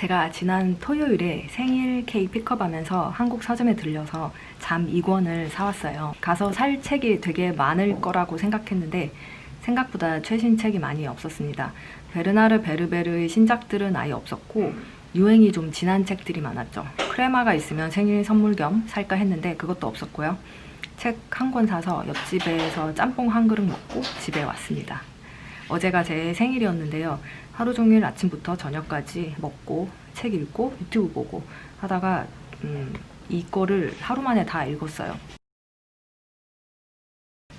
제가 지난 토요일에 생일 케이크 픽업하면서 한국 서점에 들려서 잠 2권을 사왔어요. 가서 살 책이 되게 많을 거라고 생각했는데 생각보다 최신 책이 많이 없었습니다. 베르나르 베르베르의 신작들은 아예 없었고 유행이 좀 지난 책들이 많았죠. 크레마가 있으면 생일 선물 겸 살까 했는데 그것도 없었고요. 책 한 권 사서 옆집에서 짬뽕 한 그릇 먹고 집에 왔습니다. 어제가 제 생일이었는데요. 하루 종일 아침부터 저녁까지 먹고 책 읽고 유튜브 보고 하다가 이거를 하루 만에 다 읽었어요.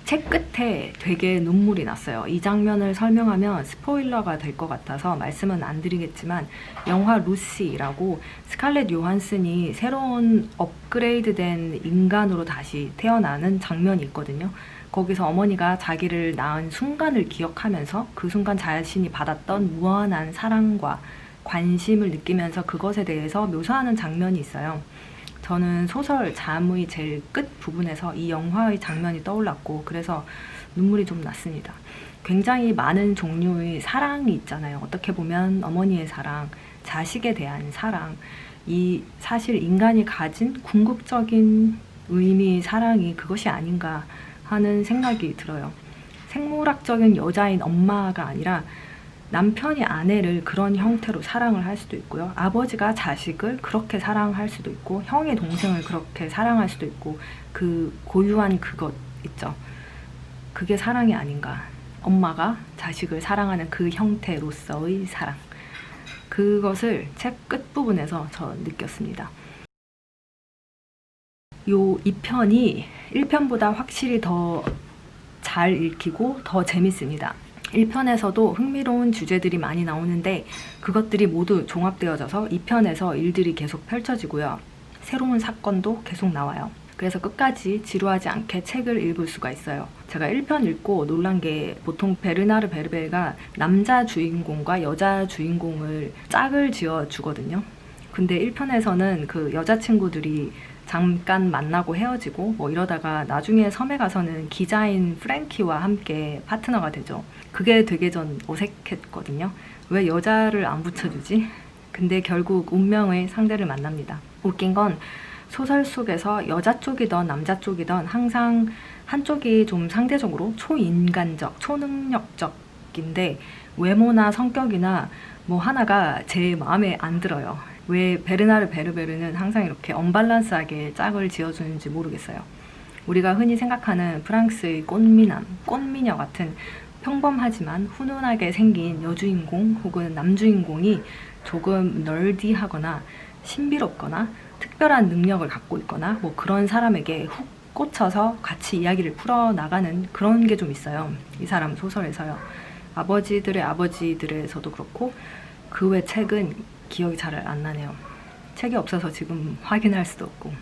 책 끝에 되게 눈물이 났어요. 이 장면을 설명하면 스포일러가 될 것 같아서 말씀은 안 드리겠지만 영화 루시라고 스칼렛 요한슨이 새로운 업그레이드된 인간으로 다시 태어나는 장면이 있거든요. 거기서 어머니가 자기를 낳은 순간을 기억하면서 그 순간 자신이 받았던 무한한 사랑과 관심을 느끼면서 그것에 대해서 묘사하는 장면이 있어요. 저는 소설 잠의 제일 끝 부분에서 이 영화의 장면이 떠올랐고 그래서 눈물이 좀 났습니다. 굉장히 많은 종류의 사랑이 있잖아요. 어떻게 보면 어머니의 사랑, 자식에 대한 사랑, 이 사실 인간이 가진 궁극적인 의미의 사랑이 그것이 아닌가 하는 생각이 들어요. 생물학적인 여자인 엄마가 아니라 남편이 아내를 그런 형태로 사랑을 할 수도 있고요. 아버지가 자식을 그렇게 사랑할 수도 있고 형이 동생을 그렇게 사랑할 수도 있고 그 고유한 그것 있죠. 그게 사랑이 아닌가. 엄마가 자식을 사랑하는 그 형태로서의 사랑. 그것을 책 끝부분에서 저 느꼈습니다. 요 2편이 1편보다 확실히 더 잘 읽히고 더 재밌습니다. 1편에서도 흥미로운 주제들이 많이 나오는데 그것들이 모두 종합되어져서 2편에서 일들이 계속 펼쳐지고요. 새로운 사건도 계속 나와요. 그래서 끝까지 지루하지 않게 책을 읽을 수가 있어요. 제가 1편 읽고 놀란 게 보통 베르나르 베르베르가 남자 주인공과 여자 주인공을 짝을 지어 주거든요. 근데 1편에서는 그 여자친구들이 잠깐 만나고 헤어지고 뭐 이러다가 나중에 섬에 가서는 기자인 프랭키와 함께 파트너가 되죠. 그게 되게 전 어색했거든요. 왜 여자를 안 붙여주지? 근데 결국 운명의 상대를 만납니다. 웃긴 건 소설 속에서 여자 쪽이든 남자 쪽이든 항상 한쪽이 좀 상대적으로 초인간적, 초능력적인데 외모나 성격이나 뭐 하나가 제 마음에 안 들어요. 왜 베르나르 베르베르는 항상 이렇게 언밸런스하게 짝을 지어주는지 모르겠어요. 우리가 흔히 생각하는 프랑스의 꽃미남, 꽃미녀 같은 평범하지만 훈훈하게 생긴 여주인공 혹은 남주인공이 조금 널디하거나 신비롭거나 특별한 능력을 갖고 있거나 뭐 그런 사람에게 훅 꽂혀서 같이 이야기를 풀어나가는 그런 게 좀 있어요. 이 사람 소설에서요. 아버지들의 아버지들에서도 그렇고 그 외 책은 기억이 잘 안 나네요. 책이 없어서 지금 확인할 수도 없고.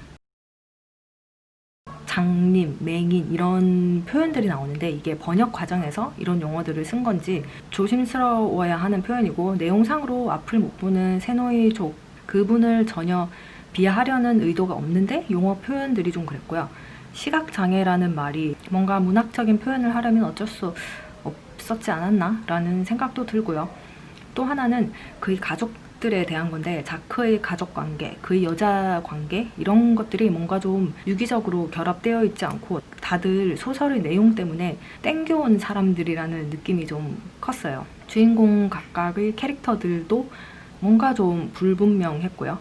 장님, 맹인 이런 표현들이 나오는데 이게 번역 과정에서 이런 용어들을 쓴 건지 조심스러워야 하는 표현이고 내용상으로 앞을 못 보는 세노이족 그분을 전혀 비하하려는 의도가 없는데 용어 표현들이 좀 그랬고요. 시각장애라는 말이 뭔가 문학적인 표현을 하려면 어쩔 수 없었지 않았나 라는 생각도 들고요. 또 하나는 그의 가족들에 대한 건데 자크의 가족관계, 그의 여자관계 이런 것들이 뭔가 좀 유기적으로 결합되어 있지 않고 다들 소설의 내용 때문에 땡겨온 사람들이라는 느낌이 좀 컸어요. 주인공 각각의 캐릭터들도 뭔가 좀 불분명했고요.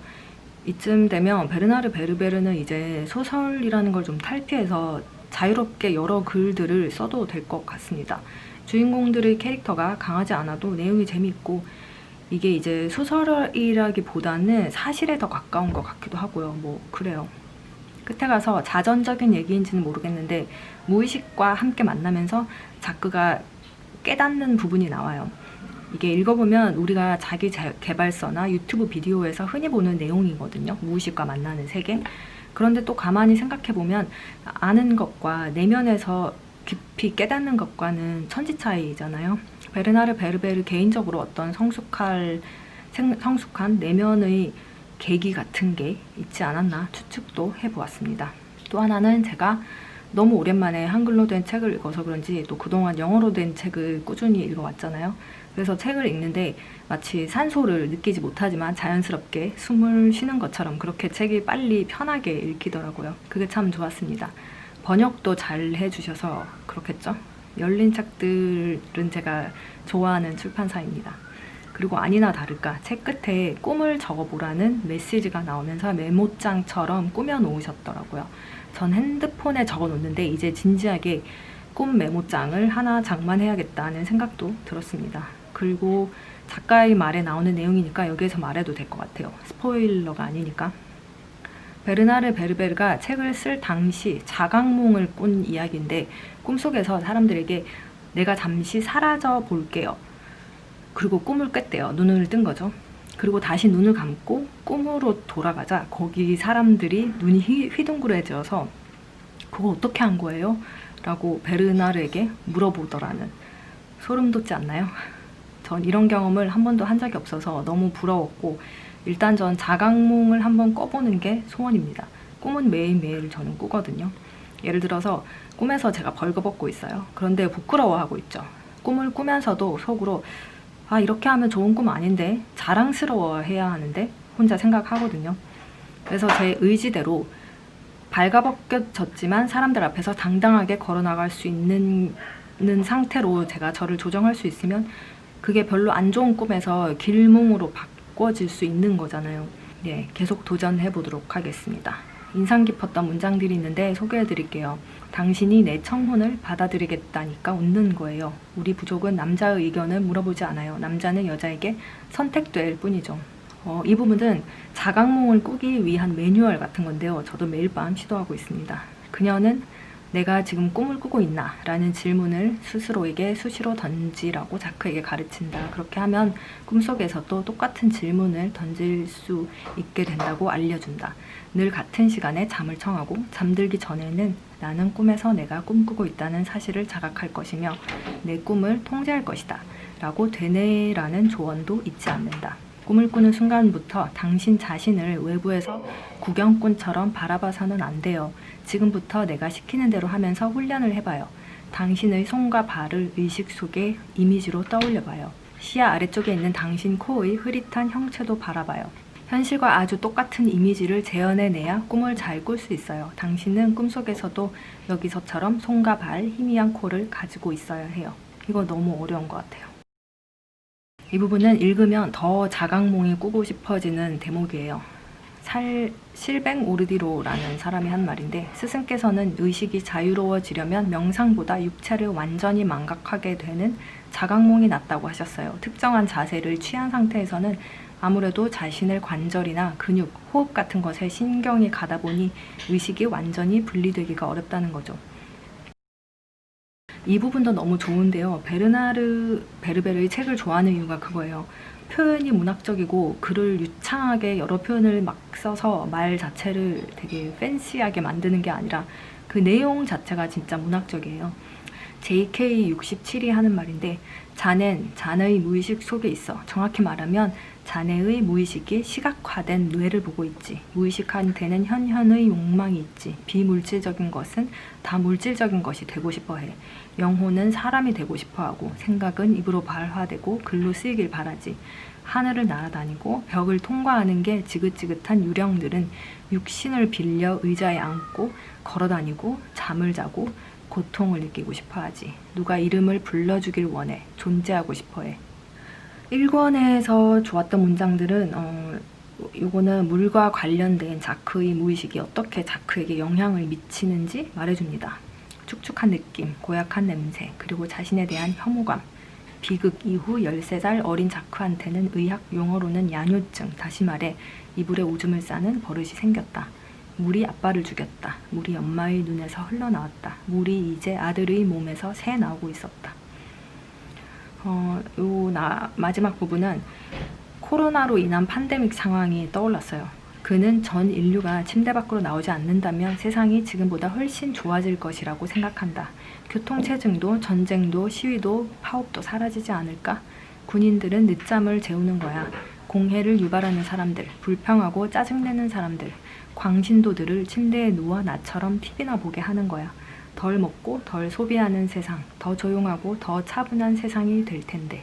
이쯤 되면 베르나르 베르베르는 이제 소설이라는 걸 좀 탈피해서 자유롭게 여러 글들을 써도 될 것 같습니다. 주인공들의 캐릭터가 강하지 않아도 내용이 재미있고 이게 이제 소설이라기보다는 사실에 더 가까운 것 같기도 하고요. 뭐 그래요. 끝에 가서 자전적인 얘기인지는 모르겠는데 무의식과 함께 만나면서 자크가 깨닫는 부분이 나와요. 이게 읽어보면 우리가 자기 개발서나 유튜브 비디오에서 흔히 보는 내용이거든요. 무의식과 만나는 세계. 그런데 또 가만히 생각해보면 아는 것과 내면에서 깊이 깨닫는 것과는 천지 차이잖아요. 베르나르 베르베르 개인적으로 어떤 성숙한 내면의 계기 같은 게 있지 않았나 추측도 해보았습니다. 또 하나는 제가 너무 오랜만에 한글로 된 책을 읽어서 그런지 또 그동안 영어로 된 책을 꾸준히 읽어왔잖아요. 그래서 책을 읽는데 마치 산소를 느끼지 못하지만 자연스럽게 숨을 쉬는 것처럼 그렇게 책이 빨리 편하게 읽히더라고요. 그게 참 좋았습니다. 번역도 잘 해주셔서 그렇겠죠? 열린 책들은 제가 좋아하는 출판사입니다. 그리고 아니나 다를까 책 끝에 꿈을 적어보라는 메시지가 나오면서 메모장처럼 꾸며 놓으셨더라고요. 전 핸드폰에 적어 놓는데 이제 진지하게 꿈 메모장을 하나 장만해야겠다는 생각도 들었습니다. 그리고 작가의 말에 나오는 내용이니까 여기에서 말해도 될 것 같아요. 스포일러가 아니니까. 베르나르 베르베르가 책을 쓸 당시 자각몽을 꾼 이야기인데 꿈속에서 사람들에게 내가 잠시 사라져 볼게요. 그리고 꿈을 깼대요. 눈을 뜬 거죠. 그리고 다시 눈을 감고 꿈으로 돌아가자 거기 사람들이 눈이 휘둥그레져서 그거 어떻게 한 거예요? 라고 베르나르에게 물어보더라는. 소름 돋지 않나요? 전 이런 경험을 한 번도 한 적이 없어서 너무 부러웠고 일단 전 자각몽을 한번 꿔보는 게 소원입니다. 꿈은 매일매일 저는 꾸거든요. 예를 들어서 꿈에서 제가 벌거벗고 있어요. 그런데 부끄러워하고 있죠. 꿈을 꾸면서도 속으로 아 이렇게 하면 좋은 꿈 아닌데 자랑스러워해야 하는데 혼자 생각하거든요. 그래서 제 의지대로 발가벗겨졌지만 사람들 앞에서 당당하게 걸어나갈 수 있는 상태로 제가 저를 조정할 수 있으면 그게 별로 안 좋은 꿈에서 길몽으로 바꿔질 수 있는 거잖아요. 네, 계속 도전해 보도록 하겠습니다. 인상 깊었던 문장들이 있는데 소개해 드릴게요. 당신이 내 청혼을 받아들이겠다니까 웃는 거예요. 우리 부족은 남자의 의견을 물어보지 않아요. 남자는 여자에게 선택될 뿐이죠. 이 부분은 자각몽을 꾸기 위한 매뉴얼 같은 건데요. 저도 매일 밤 시도하고 있습니다. 그녀는 내가 지금 꿈을 꾸고 있나? 라는 질문을 스스로에게 수시로 던지라고 자크에게 가르친다. 그렇게 하면 꿈속에서도 똑같은 질문을 던질 수 있게 된다고 알려준다. 늘 같은 시간에 잠을 청하고 잠들기 전에는 나는 꿈에서 내가 꿈꾸고 있다는 사실을 자각할 것이며 내 꿈을 통제할 것이다. 라고 되뇌라는 조언도 잊지 않는다. 꿈을 꾸는 순간부터 당신 자신을 외부에서 구경꾼처럼 바라봐서는 안 돼요. 지금부터 내가 시키는 대로 하면서 훈련을 해봐요. 당신의 손과 발을 의식 속에 이미지로 떠올려봐요. 시야 아래쪽에 있는 당신 코의 흐릿한 형체도 바라봐요. 현실과 아주 똑같은 이미지를 재현해내야 꿈을 잘 꿀 수 있어요. 당신은 꿈속에서도 여기서처럼 손과 발, 희미한 코를 가지고 있어야 해요. 이거 너무 어려운 것 같아요. 이 부분은 읽으면 더 자각몽이 꾸고 싶어지는 대목이에요. 실뱅 오르디로라는 사람이 한 말인데 스승께서는 의식이 자유로워지려면 명상보다 육체를 완전히 망각하게 되는 자각몽이 낫다고 하셨어요. 특정한 자세를 취한 상태에서는 아무래도 자신의 관절이나 근육, 호흡 같은 것에 신경이 가다 보니 의식이 완전히 분리되기가 어렵다는 거죠. 이 부분도 너무 좋은데요. 베르나르 베르베르의 책을 좋아하는 이유가 그거예요. 표현이 문학적이고 글을 유창하게 여러 표현을 막 써서 말 자체를 되게 팬시하게 만드는 게 아니라 그 내용 자체가 진짜 문학적이에요. JK67이 하는 말인데 자네의 무의식 속에 있어. 정확히 말하면 자네의 무의식이 시각화된 뇌를 보고 있지. 무의식한테는 현현의 욕망이 있지. 비물질적인 것은 다 물질적인 것이 되고 싶어해. 영혼은 사람이 되고 싶어하고 생각은 입으로 발화되고 글로 쓰이길 바라지. 하늘을 날아다니고 벽을 통과하는 게 지긋지긋한 유령들은 육신을 빌려 의자에 앉고 걸어다니고 잠을 자고 고통을 느끼고 싶어하지. 누가 이름을 불러주길 원해. 존재하고 싶어해. 1권에서 좋았던 문장들은 요거는 물과 관련된 자크의 무의식이 어떻게 자크에게 영향을 미치는지 말해줍니다. 축축한 느낌, 고약한 냄새, 그리고 자신에 대한 혐오감. 비극 이후 13살 어린 자크한테는 의학 용어로는 야뇨증, 다시 말해 이불에 오줌을 싸는 버릇이 생겼다. 물이 아빠를 죽였다. 물이 엄마의 눈에서 흘러나왔다. 물이 이제 아들의 몸에서 새 나오고 있었다. 마지막 부분은 코로나로 인한 팬데믹 상황이 떠올랐어요. 그는 전 인류가 침대 밖으로 나오지 않는다면 세상이 지금보다 훨씬 좋아질 것이라고 생각한다. 교통체증도 전쟁도 시위도 파업도 사라지지 않을까? 군인들은 늦잠을 재우는 거야. 공해를 유발하는 사람들, 불평하고 짜증내는 사람들, 광신도들을 침대에 누워 나처럼 TV나 보게 하는 거야. 덜 먹고 덜 소비하는 세상, 더 조용하고 더 차분한 세상이 될 텐데.